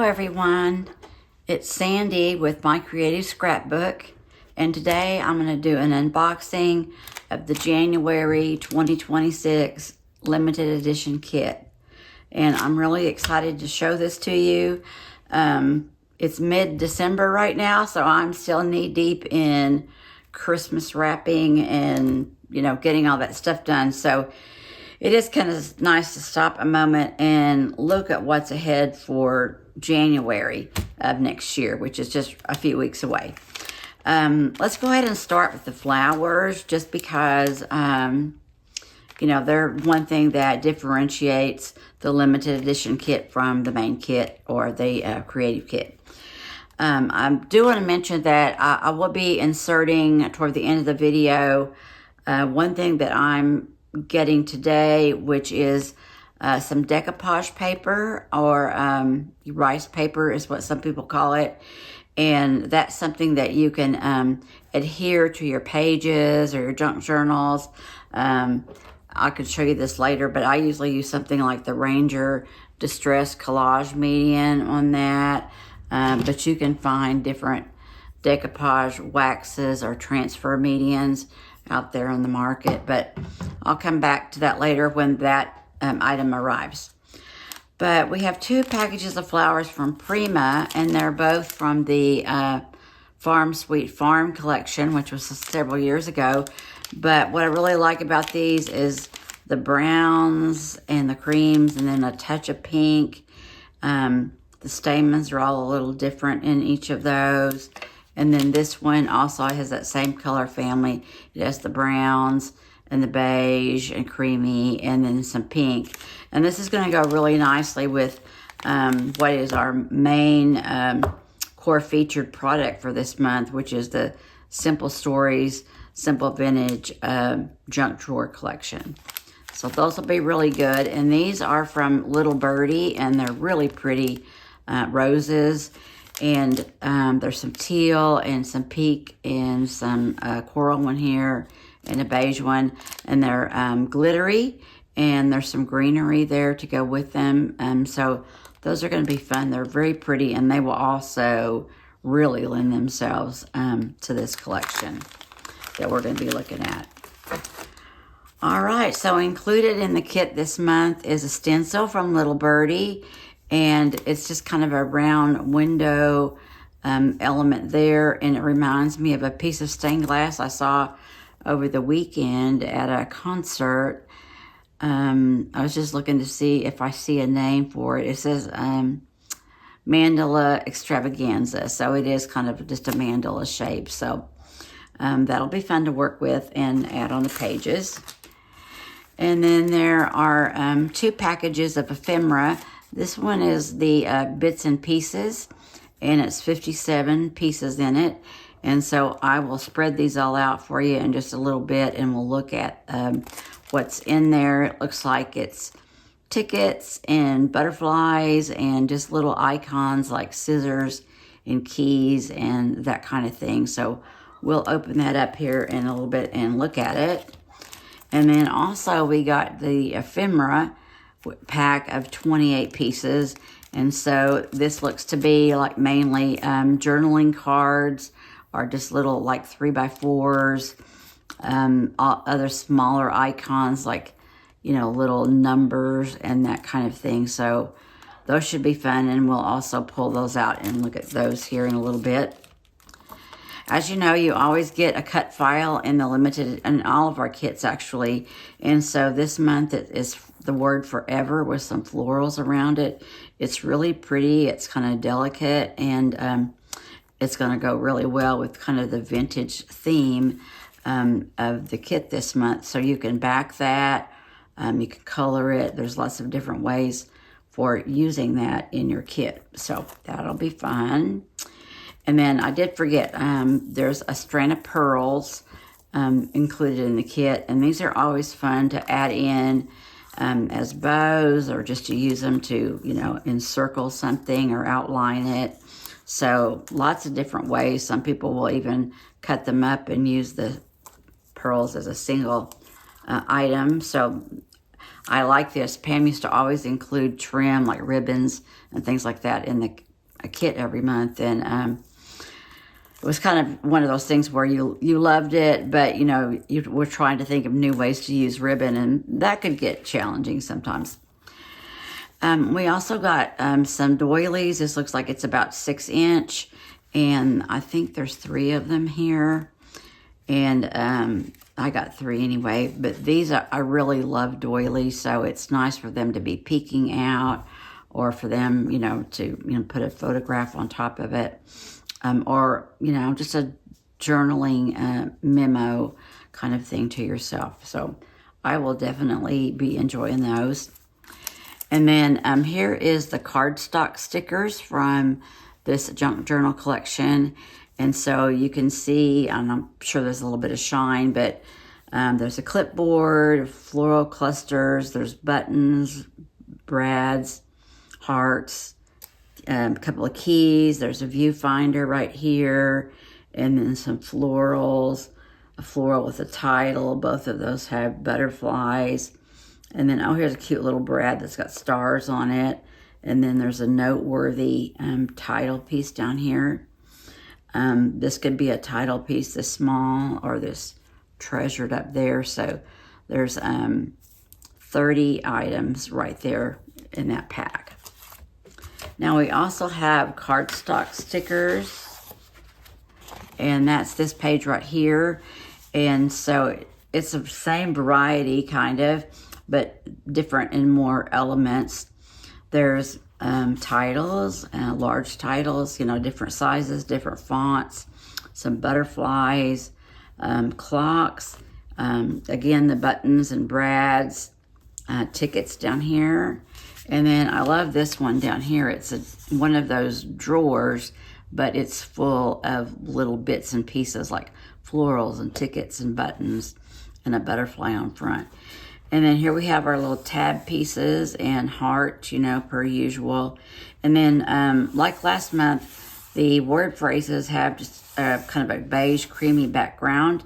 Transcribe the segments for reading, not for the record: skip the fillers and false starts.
everyone, it's Sandy with My Creative Scrapbook, and today I'm going to do an unboxing of the January 2026 limited edition kit, and I'm really excited to show this to you. It's mid-December right now, so I'm still knee-deep in Christmas wrapping and, getting all that stuff done. So it is kind of nice to stop a moment and look at what's ahead for January of next year, which is just a few weeks away. Let's go ahead and start with the flowers, just because, they're one thing that differentiates the limited edition kit from the main kit or the creative kit. I do want to mention that I will be inserting toward the end of the video one thing that I'm getting today, which is some decoupage paper, or rice paper is what some people call it. And that's something that you can adhere to your pages or your junk journals. I could show you this later, but I usually use something like the Ranger Distress Collage Medium on that. But you can find different decoupage waxes or transfer mediums out there on the market. But I'll come back to that later when that item arrives. But we have two packages of flowers from Prima, and they're both from the Farm Sweet Farm collection, which was several years ago. But what I really like about these is the browns and the creams, and then a touch of pink. The stamens are all a little different in each of those. And then this one also has that same color family. It has the browns and the beige and creamy, and then some pink. And this is going to go really nicely with what is our main core featured product for this month, which is the Simple Stories, Simple Vintage Junk Drawer Collection. So those will be really good. And these are from Little Birdie, and they're really pretty roses. And there's some teal and some pink and some coral one here and a beige one. And they're glittery, and there's some greenery there to go with them. So those are going to be fun. They're very pretty, and they will also really lend themselves to this collection that we're going to be looking at. All right, so included in the kit this month is a stencil from Little Birdie, and it's just kind of a round window element there, and it reminds me of a piece of stained glass I saw over the weekend at a concert. I was just looking to see if I see a name for it. It says Mandala Extravaganza, so it is kind of just a mandala shape. So that'll be fun to work with and add on the pages. And then there are two packages of ephemera. This one is the bits and pieces, and it's 57 pieces in it. And so I will spread these all out for you in just a little bit, and we'll look at what's in there. It looks like it's tickets and butterflies and just little icons like scissors and keys and that kind of thing. So we'll open that up here in a little bit and look at it. And then also we got the ephemera pack of 28 pieces. And so this looks to be like mainly journaling cards, or just little like 3x4s, other smaller icons like, little numbers and that kind of thing. So those should be fun, and we'll also pull those out and look at those here in a little bit. As you know, you always get a cut file in the limited, in all of our kits actually. And so this month it is the word forever with some florals around it. It's really pretty. It's kind of delicate, and it's going to go really well with kind of the vintage theme of the kit this month. So you can back that. You can color it. There's lots of different ways for using that in your kit. So that'll be fun. And then I did forget, there's a strand of pearls included in the kit. And these are always fun to add in as bows, or just to use them to, encircle something or outline it. So lots of different ways. Some people will even cut them up and use the pearls as a single item. So I like this. Pam used to always include trim, like ribbons and things like that, in the a kit every month, and it was kind of one of those things where you loved it, but you know, you were trying to think of new ways to use ribbon, and that could get challenging sometimes. We also got some doilies. This looks like it's about 6 inch, and I think there's 3 of them here, and I got 3 anyway. But these I really love doilies, so it's nice for them to be peeking out, or for them, you know, to put a photograph on top of it. Or, you know, just a journaling memo kind of thing to yourself. So I will definitely be enjoying those. And then here is the cardstock stickers from this junk journal collection. And so you can see, and I'm sure there's a little bit of shine, but there's a clipboard, floral clusters, there's buttons, brads, hearts, a couple of keys, there's a viewfinder right here, and then some florals, a floral with a title. Both of those have butterflies. And then, oh, here's a cute little brad that's got stars on it. And then there's a noteworthy title piece down here. This could be a title piece this small, or this treasured up there. So there's 30 items right there in that pack. Now we also have cardstock stickers, and that's this page right here. And so it's the same variety kind of, but different in more elements. There's titles, large titles, you know, different sizes, different fonts, some butterflies, clocks, again, the buttons and brads, tickets down here. And then I love this one down here. It's one of those drawers, but it's full of little bits and pieces like florals and tickets and buttons and a butterfly on front. And then here we have our little tab pieces and heart, you know, per usual. And then like last month, the word phrases have just kind of a beige creamy background.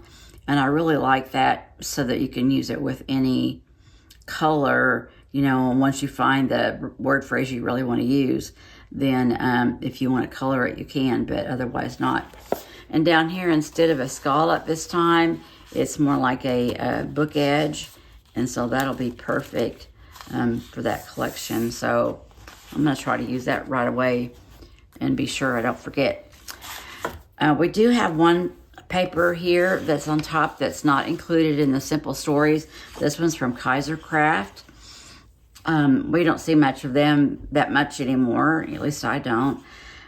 And I really like that, so that you can use it with any color. You know, once you find the word phrase you really want to use, then if you want to color it, you can, but otherwise not. And down here, instead of a scallop this time, it's more like a book edge. And so that'll be perfect for that collection. So I'm going to try to use that right away and be sure I don't forget. We do have one paper here that's on top that's not included in the Simple Stories. This one's from Kaisercraft. We don't see much of them that much anymore, at least I don't.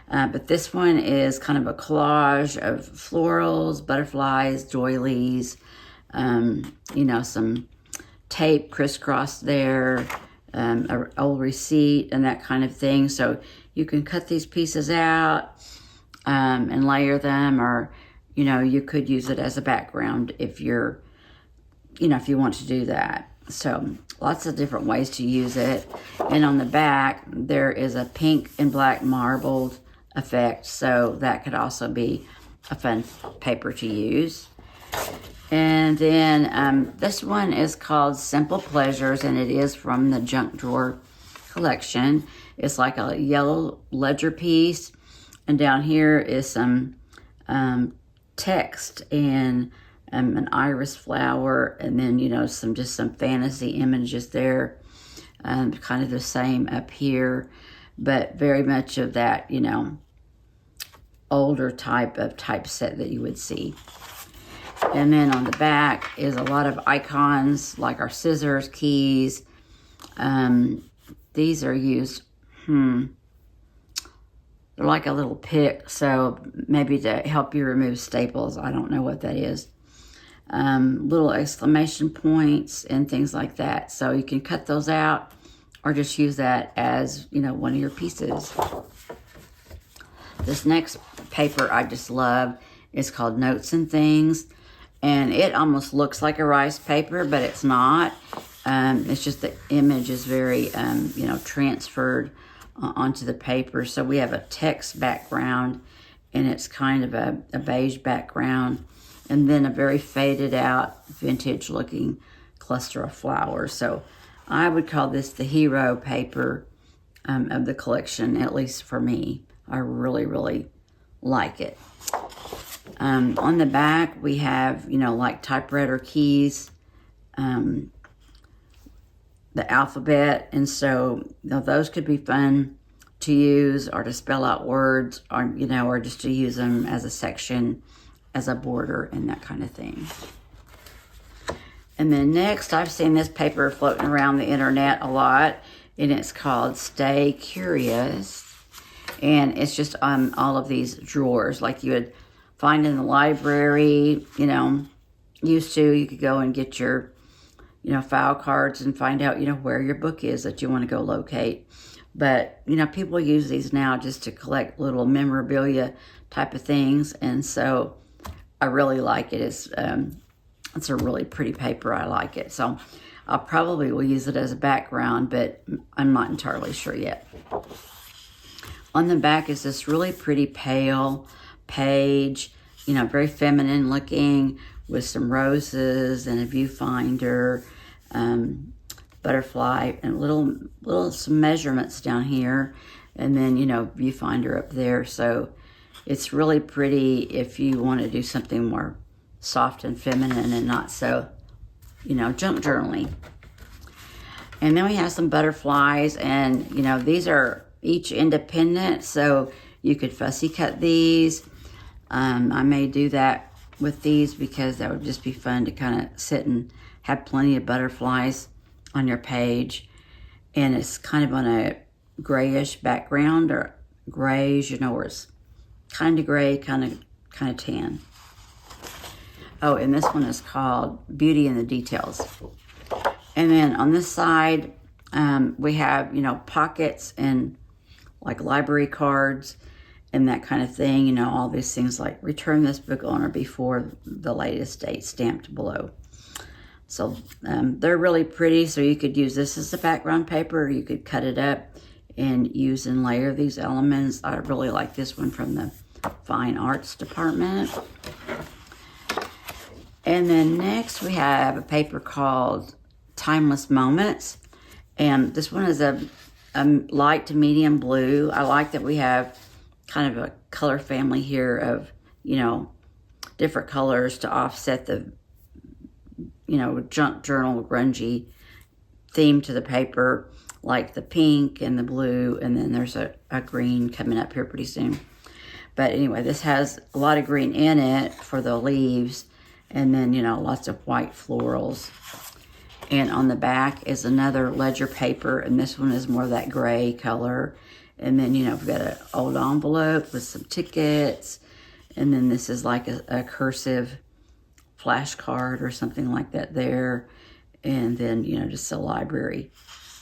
But this one is kind of a collage of florals, butterflies, doilies, you know, some tape crisscrossed there, an old receipt and that kind of thing. So you can cut these pieces out and layer them, or, you know, you could use it as a background if you're, you know, if you want to do that. So lots of different ways to use it. And on the back, there is a pink and black marbled effect. So that could also be a fun paper to use. And then this one is called Simple Pleasures, and it is from the Junk Drawer collection. It's like a yellow ledger piece. And down here is some text and an iris flower, and then, you know, some fantasy images there. Kind of the same up here, but very much of that, you know, older type of typeset that you would see. And then on the back is a lot of icons like our scissors, keys. These are used, they're like a little pick, so maybe to help you remove staples. I don't know what that is. Little exclamation points and things like that. So you can cut those out or just use that as, you know, one of your pieces. This next paper I just love is called Notes and Things. And it almost looks like a rice paper, but it's not. It's just the image is very, you know, transferred onto the paper. So we have a text background, and it's kind of a beige background, and then a very faded out, vintage looking cluster of flowers. So I would call this the hero paper of the collection, at least for me. I really, really like it. On the back, we have, you know, like typewriter keys, the alphabet, and so, you know, those could be fun to use or to spell out words, or, you know, or just to use them as a section, as a border and that kind of thing. And then next, I've seen this paper floating around the internet a lot, and it's called Stay Curious. And it's just on all of these drawers, like you would find in the library, you know, used to. You could go and get your, you know, file cards and find out, you know, where your book is that you want to go locate. But, you know, people use these now just to collect little memorabilia type of things. And so I really like it. It's a really pretty paper. I like it. So I probably will use it as a background, but I'm not entirely sure yet. On the back is this really pretty pale page, you know, very feminine looking, with some roses and a viewfinder, butterfly, and little some measurements down here, and then, you know, viewfinder up there. So it's really pretty if you want to do something more soft and feminine and not so, you know, junk journaling. And then we have some butterflies, and, you know, these are each independent, so you could fussy cut these. I may do that with these because that would just be fun to kind of sit and have plenty of butterflies on your page. And it's kind of on a grayish background, or grayish, you know, where it's kind of gray, kind of tan. Oh, and this one is called Beauty in the Details. And then on this side, we have, you know, pockets and like library cards and that kind of thing. You know, all these things like return this book owner before the latest date stamped below. So they're really pretty. So you could use this as a background paper, or you could cut it up and use and layer these elements. I really like this one from the Fine Arts department. And then next we have a paper called Timeless Moments. And this one is a light to medium blue. I like that we have kind of a color family here of, you know, different colors to offset the, you know, junk journal grungy theme to the paper, like the pink and the blue, and then there's a green coming up here pretty soon. But anyway, this has a lot of green in it for the leaves, and then, you know, lots of white florals. And on the back is another ledger paper, and this one is more that gray color. And then, you know, we've got an old envelope with some tickets, and then this is like a cursive flashcard or something like that there. And then, you know, just a library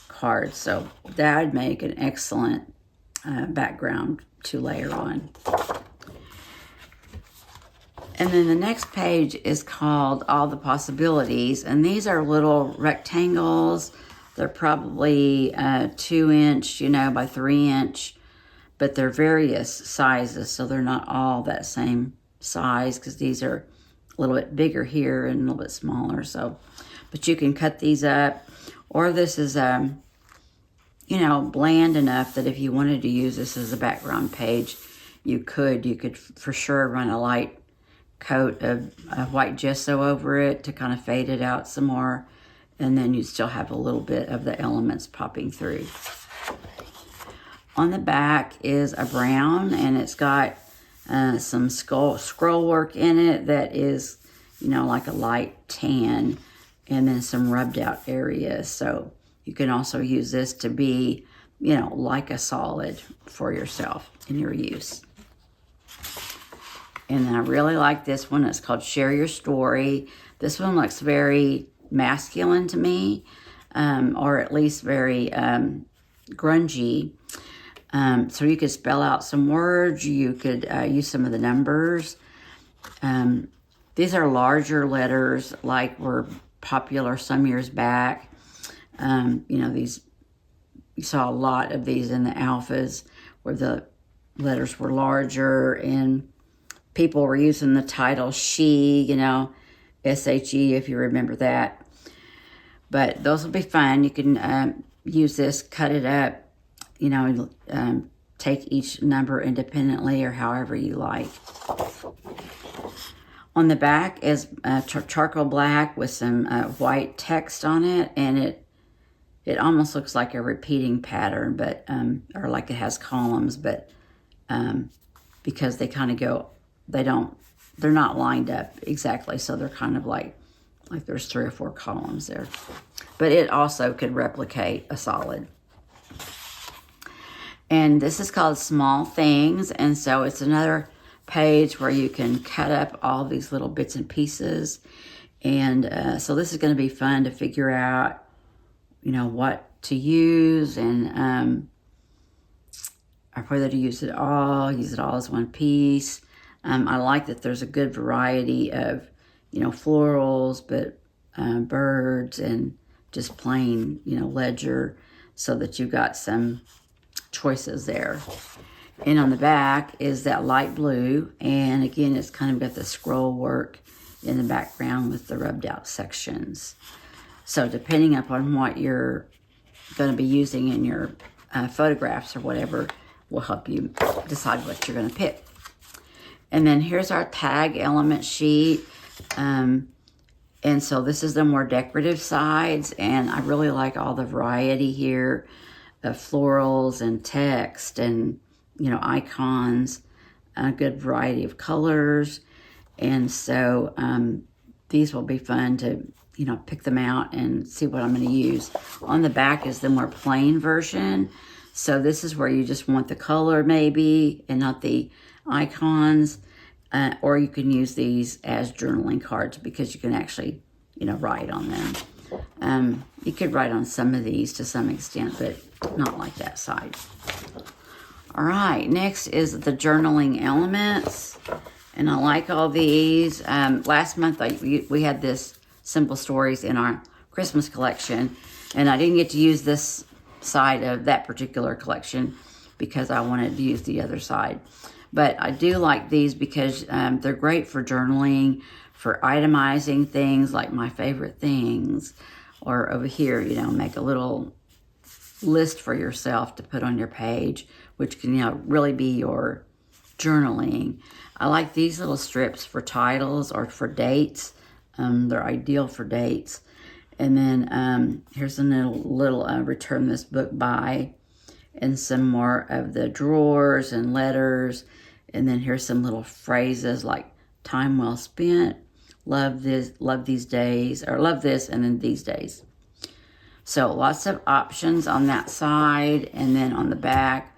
card. So that would make an excellent background to layer on. And then the next page is called All the Possibilities. And these are little rectangles. They're probably 2 inch, you know, by 3 inch. But they're various sizes, so they're not all that same size, because these are a little bit bigger here and a little bit smaller. So, but you can cut these up. Or this is, you know, bland enough that if you wanted to use this as a background page, you could for sure run a light coat of white gesso over it to kind of fade it out some more, and then you still have a little bit of the elements popping through. On the back is a brown, and it's got some scroll work in it that is, you know, like a light tan, and then some rubbed out areas. So you can also use this to be, you know, like a solid for yourself in your use. And then I really like this one. It's called Share Your Story. This one looks very masculine to me, or at least very grungy. So you could spell out some words. You could use some of the numbers. These are larger letters, like were popular some years back. You know, these, you saw a lot of these in the alphas where the letters were larger, and people were using the title she, you know, S-H-E, if you remember that. But those will be fun. You can use this, cut it up, you know, take each number independently or however you like. On the back is charcoal black with some white text on it, and it almost looks like a repeating pattern, but or like it has columns, but because they kind of go, they're not lined up exactly, so they're kind of like there's 3 or 4 columns there. But it also could replicate a solid. And this is called Small Things, and so it's another page where you can cut up all these little bits and pieces. And so this is going to be fun to figure out, you know, what to use, and or whether to use it all as one piece. I like that there's a good variety of, you know, florals, but birds and just plain, you know, ledger, so that you've got some choices there. And on the back is that light blue, and again, it's kind of got the scroll work in the background with the rubbed out sections. So depending upon what you're going to be using in your photographs or whatever, will help you decide what you're going to pick. And then here's our tag element sheet. And so this is the more decorative sides, and I really like all the variety here of florals and text and, you know, icons, a good variety of colors. And so these will be fun to, you know, pick them out and see what I'm going to use. On the back is the more plain version. So this is where you just want the color maybe and not the icons. Or you can use these as journaling cards because you can actually, you know, write on them. You could write on some of these to some extent, but not like that side. All right, next is the journaling elements. And I like all these. Last month we had this Simple Stories in our Christmas collection, and I didn't get to use this side of that particular collection because I wanted to use the other side. But I do like these because they're great for journaling, for itemizing things like my favorite things, or over here, you know, make a little list for yourself to put on your page, which can, you know, really be your journaling. I like these little strips for titles or for dates. They're ideal for dates. And then here's a little return this book by, and some more of the drawers and letters. And then here's some little phrases like time well spent, love this, love these days, or love this, and then these days. So lots of options on that side. And then on the back,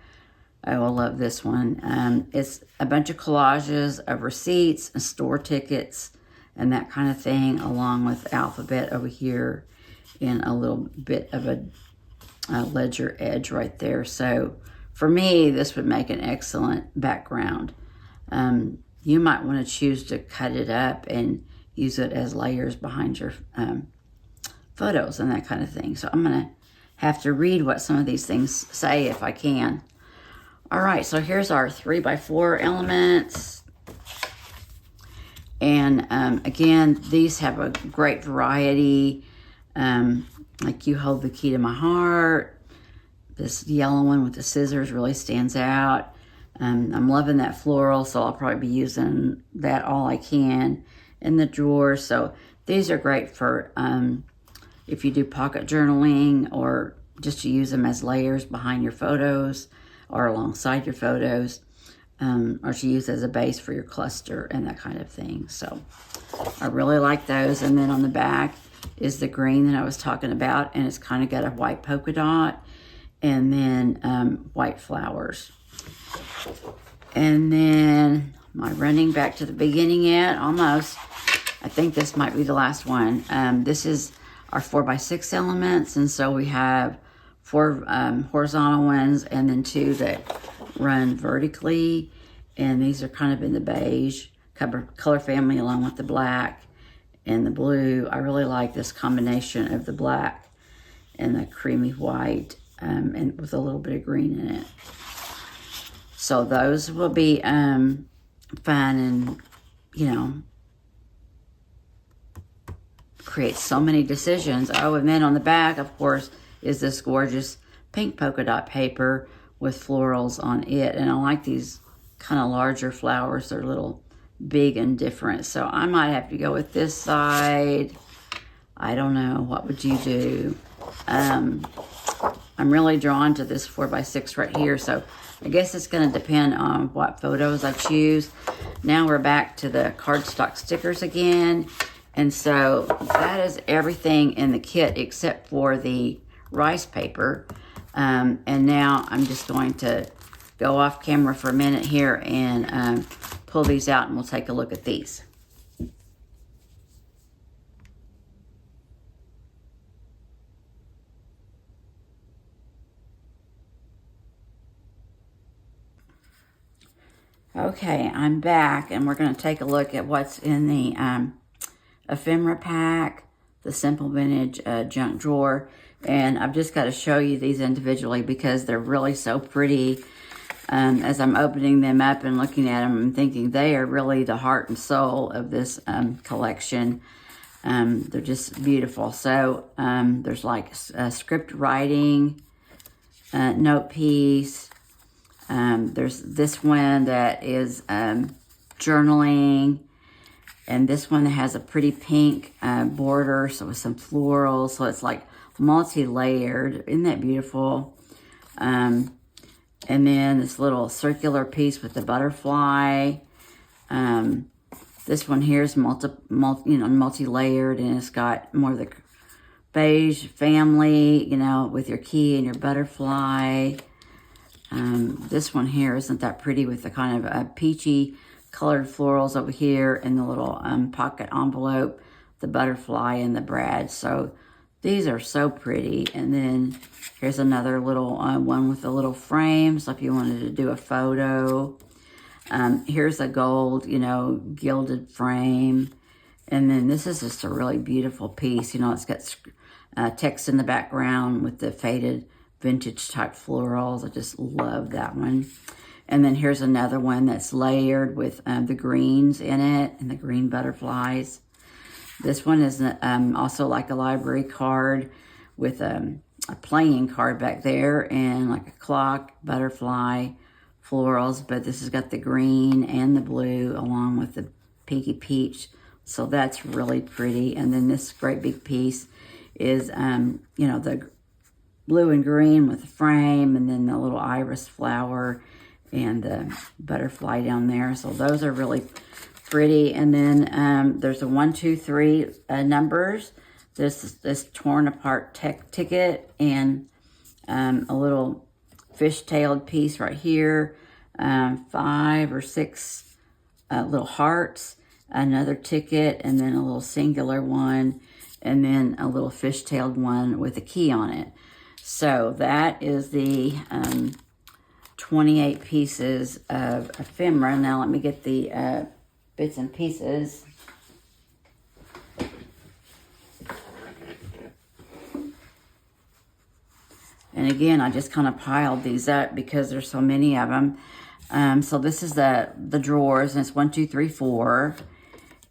I will love this one. It's a bunch of collages of receipts and store tickets and that kind of thing, along with alphabet over here and a little bit of a ledger edge right there. So for me, this would make an excellent background. You might want to choose to cut it up and use it as layers behind your photos and that kind of thing. So I'm going to have to read what some of these things say if I can. All right, so here's our 3x4 elements. And again, these have a great variety. Like You Hold the Key to My Heart. This yellow one with the scissors really stands out. I'm loving that floral, so I'll probably be using that all I can in the drawer. So these are great for if you do pocket journaling, or just to use them as layers behind your photos or alongside your photos, or to use as a base for your cluster and that kind of thing. So I really like those. And then on the back is the green that I was talking about, and it's kind of got a white polka dot and then white flowers. And then, am I running back to the beginning yet? Almost. I think this might be the last one. This is our 4x6 elements, and so we have 4 horizontal ones and then 2 that run vertically, and these are kind of in the beige color family along with the black and the blue. I really like this combination of the black and the creamy white, and with a little bit of green in it. So those will be fun, and, you know, create so many decisions. Oh, and then on the back, of course, is this gorgeous pink polka dot paper with florals on it. And I like these kind of larger flowers. They're a little big and different. So I might have to go with this side. I don't know. What would you do? I'm really drawn to this 4x6 right here. So I guess it's going to depend on what photos I choose. Now we're back to the cardstock stickers again. And so that is everything in the kit except for the rice paper. And now I'm just going to go off camera for a minute here and pull these out, and we'll take a look at these. Okay, I'm back, and we're going to take a look at what's in the ephemera pack, the Simple Vintage junk drawer. And I've just got to show you these individually because they're really so pretty. As I'm opening them up and looking at them, I'm thinking they are really the heart and soul of this collection. They're just beautiful. So there's like script writing, note piece. There's this one that is journaling, and this one that has a pretty pink border, so with some florals, so it's like multi-layered. Isn't that beautiful? And then this little circular piece with the butterfly. This one here is multi-layered, and it's got more of the beige family, with your key and your butterfly. This one here isn't that pretty with the kind of peachy colored florals over here and the little pocket envelope, the butterfly and the brad. So these are so pretty. And then here's another little one with a little frame. So if you wanted to do a photo, here's a gold, gilded frame. And then this is just a really beautiful piece. It's got text in the background with the faded vintage type florals. I just love that one. And then here's another one that's layered with the greens in it and the green butterflies. This one is also like a library card with a playing card back there and like a clock, butterfly, florals. But this has got the green and the blue along with the pinky peach. So that's really pretty. And then this great big piece is, the blue and green with the frame, and then the little iris flower and the butterfly down there. So those are really pretty. And then there's a 1, 2, 3 numbers. This torn apart ticket and a little fish-tailed piece right here. 5 or 6 little hearts, another ticket, and then a little singular one, and then a little fish-tailed one with a key on it. So that is the 28 pieces of ephemera. Now let me get the bits and pieces. And again, I just kind of piled these up because there's so many of them. So this is the drawers, and it's 1, 2, 3, 4.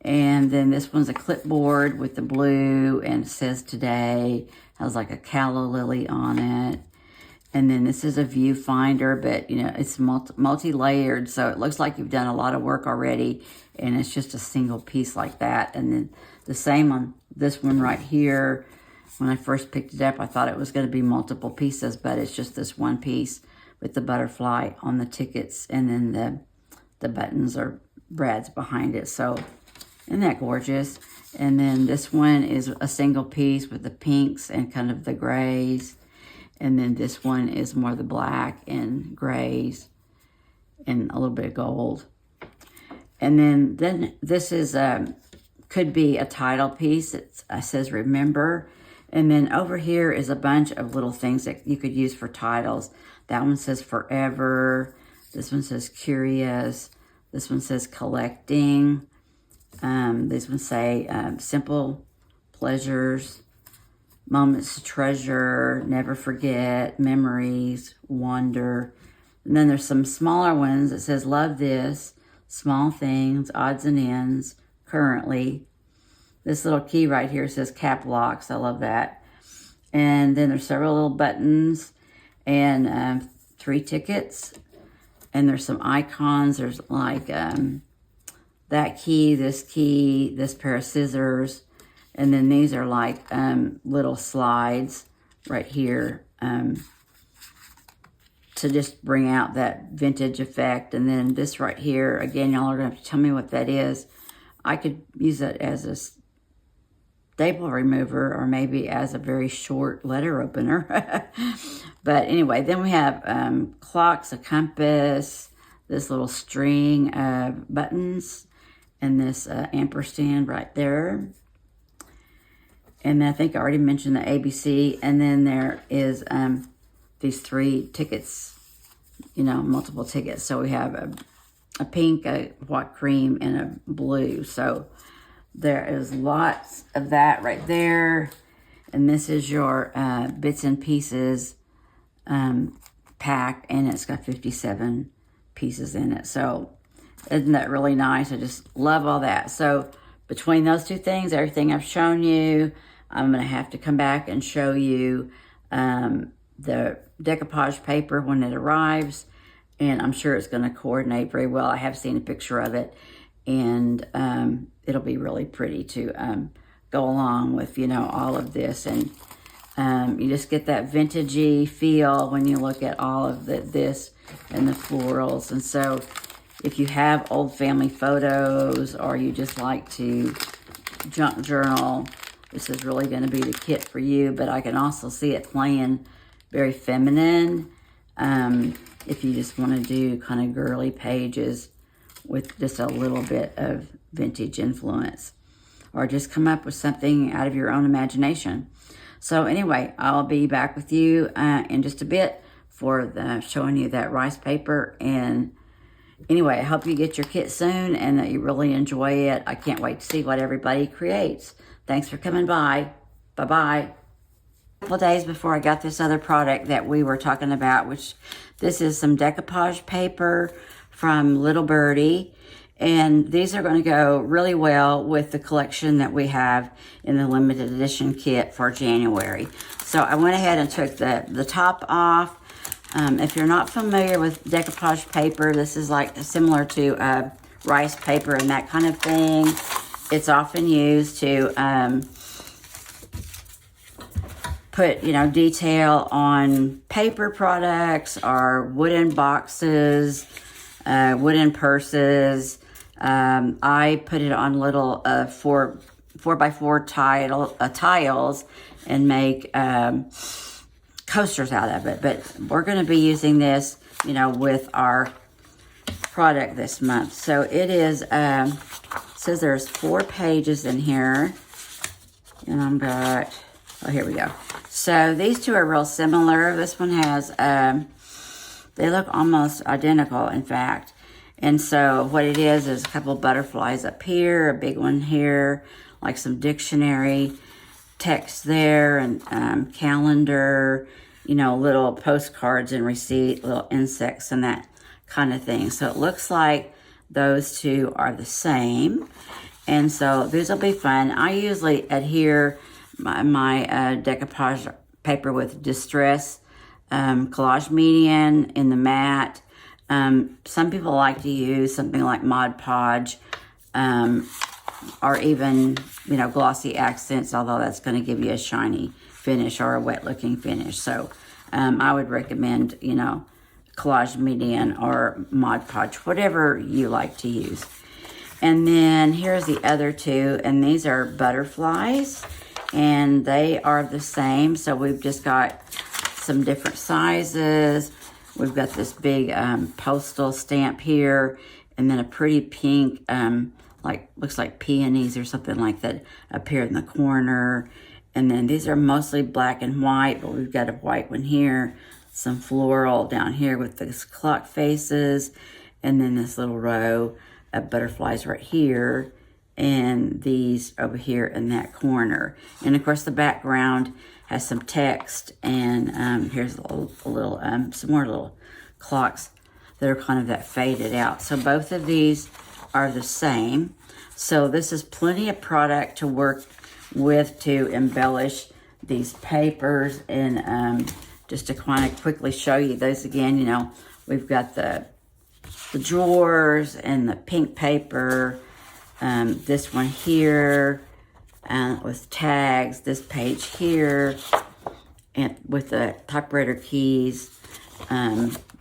And then this one's a clipboard with the blue, and it says today. Has like a calla lily on it. And then this is a viewfinder, but it's multi-layered, so it looks like you've done a lot of work already, and it's just a single piece like that. And then the same on this one right here. When I first picked it up, I thought it was going to be multiple pieces, but it's just this one piece with the butterfly on the tickets, and then the buttons or brads behind it. So isn't that gorgeous? And then this one is a single piece with the pinks and kind of the grays. And then this one is more the black and grays and a little bit of gold. And then this is could be a title piece. It says remember. And then over here is a bunch of little things that you could use for titles. That one says forever. This one says curious. This one says collecting. These ones say simple pleasures, moments to treasure, never forget, memories, wonder. And then there's some smaller ones that says love this, small things, odds and ends, currently. This little key right here says cap locks. I love that. And then there's several little buttons and 3 tickets. And there's some icons. There's like that key, this pair of scissors. And then these are like little slides right here to just bring out that vintage effect. And then this right here, again, y'all are going to have to tell me what that is. I could use it as a staple remover or maybe as a very short letter opener. But anyway, then we have clocks, a compass, this little string of buttons, and this ampersand right there. And I think I already mentioned the ABC. And then there is these 3 tickets, you know, multiple tickets. So we have a pink, a white cream, and a blue. So there is lots of that right there. And this is your bits and pieces pack, and it's got 57 pieces in it. So isn't that really nice? I just love all that. So between those 2 things, everything I've shown you, I'm going to have to come back and show you the decoupage paper when it arrives. And I'm sure it's going to coordinate very well. I have seen a picture of it, and it'll be really pretty to go along with, you know, all of this. And you just get that vintagey feel when you look at all of this and the florals. And so if you have old family photos or you just like to junk journal, this is really going to be the kit for you. But I can also see it playing very feminine. If you just want to do kind of girly pages with just a little bit of vintage influence, or just come up with something out of your own imagination. So anyway, I'll be back with you in just a bit for showing you that rice paper. And anyway, I hope you get your kit soon and that you really enjoy it. I can't wait to see what everybody creates. Thanks for coming by. Bye-bye. A couple days before I got this other product that we were talking about, which this is some decoupage paper from Little Birdie. And these are going to go really well with the collection that we have in the limited edition kit for January. So I went ahead and took the top off. If you're not familiar with decoupage paper, this is like similar to rice paper and that kind of thing. It's often used to put, you know, detail on paper products or wooden boxes, wooden purses. I put it on little 4x4 tiles and make coasters out of it. But we're going to be using this, you know, with our product this month. So it is, says there's 4 pages in here. And I've got, oh, here we go. So these 2 are real similar. This one has, they look almost identical, in fact. And so what it is a couple butterflies up here, a big one here, like some dictionary text there, and calendar, you know, little postcards and receipt, little insects and that kind of thing. So it looks like those 2 are the same. And so these will be fun. I usually adhere my decoupage paper with Distress collage median in the matte. Some people like to use something like Mod Podge, or even, you know, glossy accents, although that's going to give you a shiny finish or a wet looking finish. So I would recommend, you know, collage median or Mod Podge, whatever you like to use. And then here's the other 2, and these are butterflies, and they are the same. So we've just got some different sizes. We've got this big postal stamp here, and then a pretty pink, like looks like peonies or something like that up here in the corner. And then these are mostly black and white, but we've got a white one here, some floral down here with these clock faces, and then this little row of butterflies right here, and these over here in that corner. And of course the background has some text, and here's a little some more little clocks that are kind of that faded out. So both of these are the same. So this is plenty of product to work with to embellish these papers and just to kind of quickly show you those again, you know, we've got the drawers and the pink paper, this one here, with tags, this page here, and with the typewriter keys,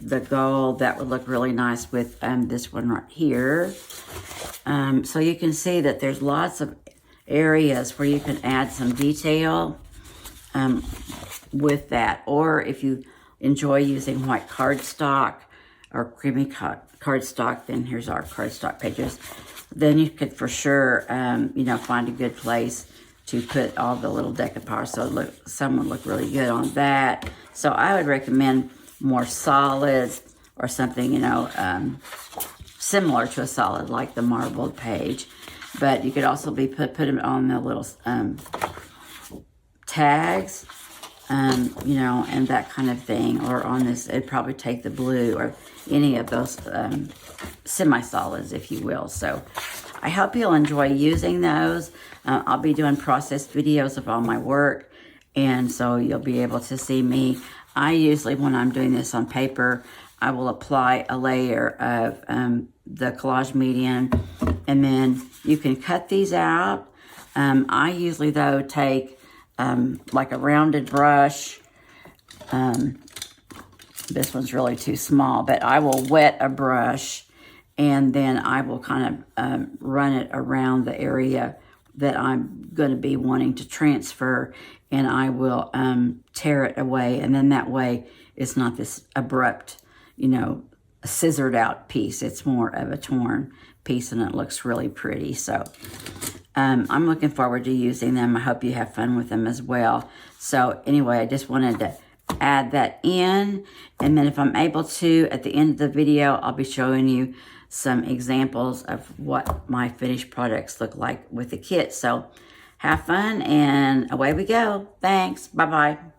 the gold, that would look really nice with this one right here. So you can see that there's lots of areas where you can add some detail with that. Or if you enjoy using white cardstock or creamy cardstock, then here's our cardstock pages. Then you could for sure, you know, find a good place to put all the little decoupage. So some would look really good on that. So I would recommend more solids or something, you know, similar to a solid like the marbled page. But you could also be put them on the little tags, you know, and that kind of thing. Or on this, it'd probably take the blue or any of those semi-solids, if you will. So I hope you'll enjoy using those. I'll be doing process videos of all my work, and so you'll be able to see me. I usually, when I'm doing this on paper, I will apply a layer of the collage medium, and then you can cut these out. I usually, though, take like a rounded brush. This one's really too small, but I will wet a brush, and then I will kind of run it around the area that I'm going to be wanting to transfer, and I will tear it away, and then that way it's not this abrupt, you know, scissored out piece. It's more of a torn piece, and it looks really pretty. So I'm looking forward to using them. I hope you have fun with them as well. So anyway, I just wanted to add that in, and then if I'm able to, at the end of the video, I'll be showing you some examples of what my finished products look like with the kit. So have fun, and away we go. Thanks. Bye-bye.